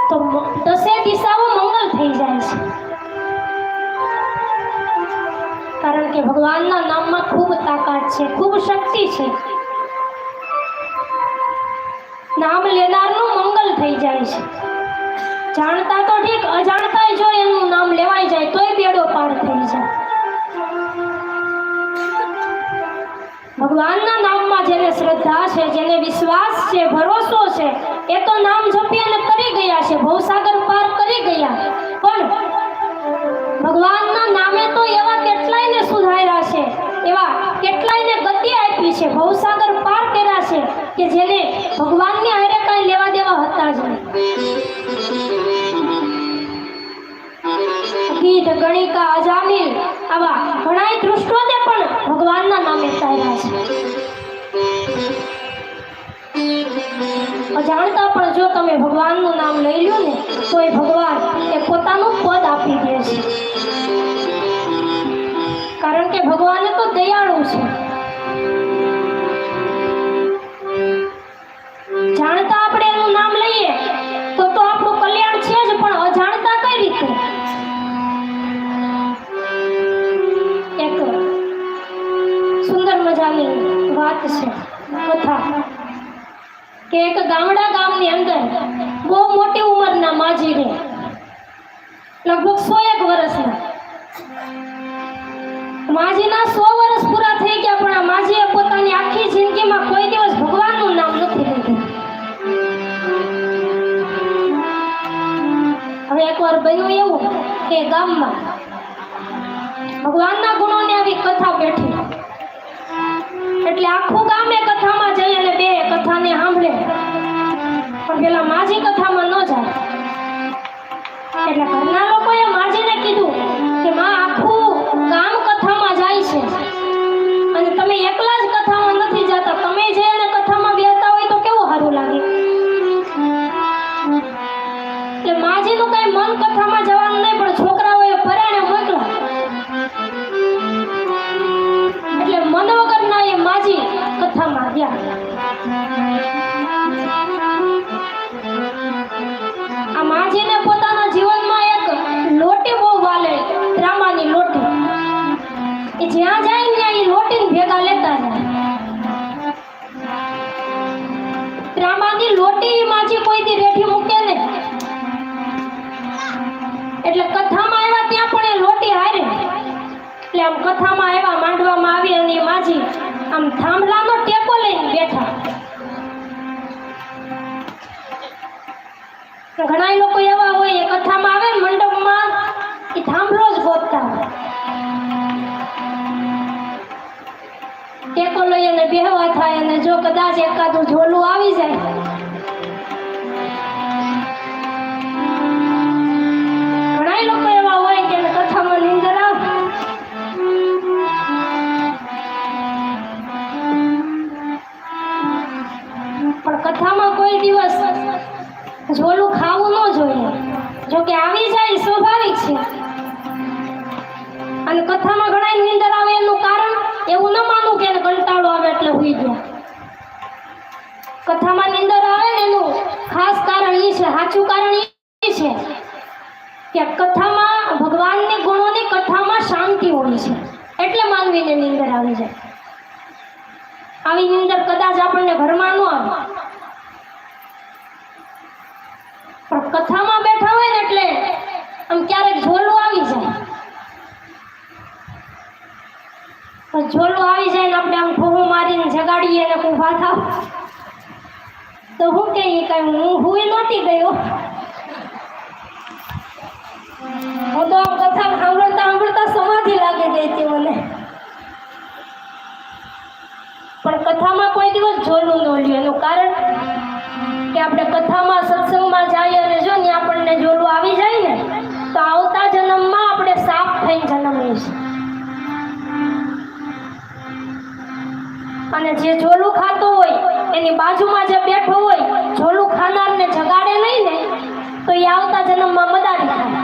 તો દસે દિશાઓ મંગલ થઈ જાય છે, કારણ કે ભગવાનના નામમાં ખૂબ તાકાત છે, ખૂબ શક્તિ છે. નામ લેનારનું મંગલ થઈ જાય છે. જાણતા તો ઠીક, અજાણતા જો એનું નામ લેવાઈ જાય તોય બેડો પાર થઈ જાય. ભગવાનના નામમાં જેને શ્રદ્ધા છે, જેને વિશ્વાસ છે, ભરોસો છે, એ તો નામ જપી અને તરી ગયા છે, ભવસાગર પાર કરી ગયા. પણ ભગવાનના નામે તો એવા કેટલાયને સુધાર્યા છે, એવા કેટલાયને ગતિ આપી છે, ભવસાગર પાર કર્યા છે કે જેને ભગવાનની હારે કાંઈ લેવા દેવા હતા જ નહીં. ગીધ, ગણિકા, અજામિલ આવા ઘણાય દૃષ્ટોને પણ ભગવાનના નામે તાર્યા છે. અજાણતા પણ જો તમે ભગવાનનું નામ લઈ લ્યો ને તો એ ભગવાન એ પોતાનું પદ આપી દે છે, કારણ કે ભગવાન તો દયાળુ છે. જાણતા આપણે એનું નામ લઈએ તો આપણું કલ્યાણ છે જ, પણ અજાણતા કઈ રીતે? એક સુંદર મજાની વાત છે, કથા, કે એક ગામની અંદર બહુ મોટી ઉંમરના માજી રહે, લગભગ 101 વર્ષના. માજીના 100 વર્ષ પૂરા થઈ ગયા, પણ આ માજીએ પોતાની આખી જિંદગીમાં કોઈ દિવસ ભગવાનનું નામ નથી લીધું. હવે એકવાર બન્યું એવું કે ગામમાં ભગવાનના ગુણોની આવી કથા બેઠી, એટલે આખું ગામ એ કથામાં જઈ અને બે કથાને સાંભળે, પણ પેલા માજી કથામાં ન જાય. એટલે ઘરના લોકોએ માજીને કીધું કે માં, આખું ગામ કથામાં જાય છે અને તમે એકલા જ કથામાં નથી જતા, તમે જે એને કથામાં બેસતા હોય તો કેવું સારું લાગે. એટલે માજીનું કઈ મન કથામાં જવાનું નહીં, પણ છોકરાઓએ પરાણે મોકલા. એટલે મન વગરના એ માજી કથામાં ગયા. આ માજીને પોતાના જીવનમાં એક લોટી બહુ વાલે, ત્રાંબાની લોટી. એ જ્યાં જાય ત્યાં એ લોટીને ભેગા લેતા જાય. ત્રાંબાની લોટી માજી કોઈ દી રેઠી મૂકે ને, એટલે કથામાં આવ્યા ત્યાં પણ એ લોટી હારે. એટલે આમ કથામાં આવ્યા, માંડવામાં આવી અને એ માજી આમ થાંભલાનો ટેકો લઈને બેઠા. ઘણા લોકો એવા હોય, એ કથામાં આવે મંડપમાં એ થાંભલો જ ગોતતા હોય, ટેકો લઈ અને બેહવા થાય. અને જો કદાચ એકાદું ઝોલું આવી જાય, ઘણા લોકો એવા હોય કે કથામાં નીંદર આવે. પણ કથામાં કોઈ દિવસ ઝોલું ખાવું ન જોઈએ, જો કે આવી જાય સ્વાભાવિક છે. અને કથામાં ઘણા નીંદર આવે એનું કારણ એવું ન માનવું કે કંટાળો આવે એટલે હુઈ ગયા. કથામાં નીંદર આવે ને એનું ખાસ કારણ એ છે, સાચું કારણ એ છે કે કથામાં ભગવાનની ગુણોની કથામાં શાંતિ હોય છે, એટલે માનવીને નીંદર આવી જાય. આવી નીંદર કદાચ આપણને ઘરમાં ન આવે, પણ કથામાં બેઠા હોય ને એટલે આમ ક્યારેક ઝોલું આવી જાય. ઝોલું આવી જાય ને આપણે આમ ઠોહું મારીને જગાડીએ ને ઊભા થાવ તો હું કહીએ કઈ હું હુઈ નહોતી ગયો. હું તો આમ કથા સાંભળતા સમાધિ લાગી ગઈ હતી મને. પણ કથામાં કોઈ દિવસ ઝોલું ન લ્યો. એનું કારણ કે આપણે કથામાં સત્સંગમાં જઈએ અને જો ને આપણને ઝોલું આવી જાય ને તો આવતા જન્મમાં આપણે સાપ થઈને જન્મ લઈશું. અને જે ઝોલું ખાતો હોય એની બાજુમાં જે બેઠો હોય, ઝોલું ખાનારને જગાડે નહીં ને તો એ આવતા જન્મમાં મદારી થાય.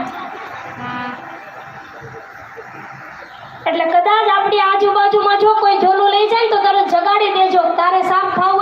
એટલે કદાચ આપણી આજુબાજુમાં જો કોઈ ઝોલું લઈ જાય તો તરત જગાડી દેજો, તારે સાપ ખાવું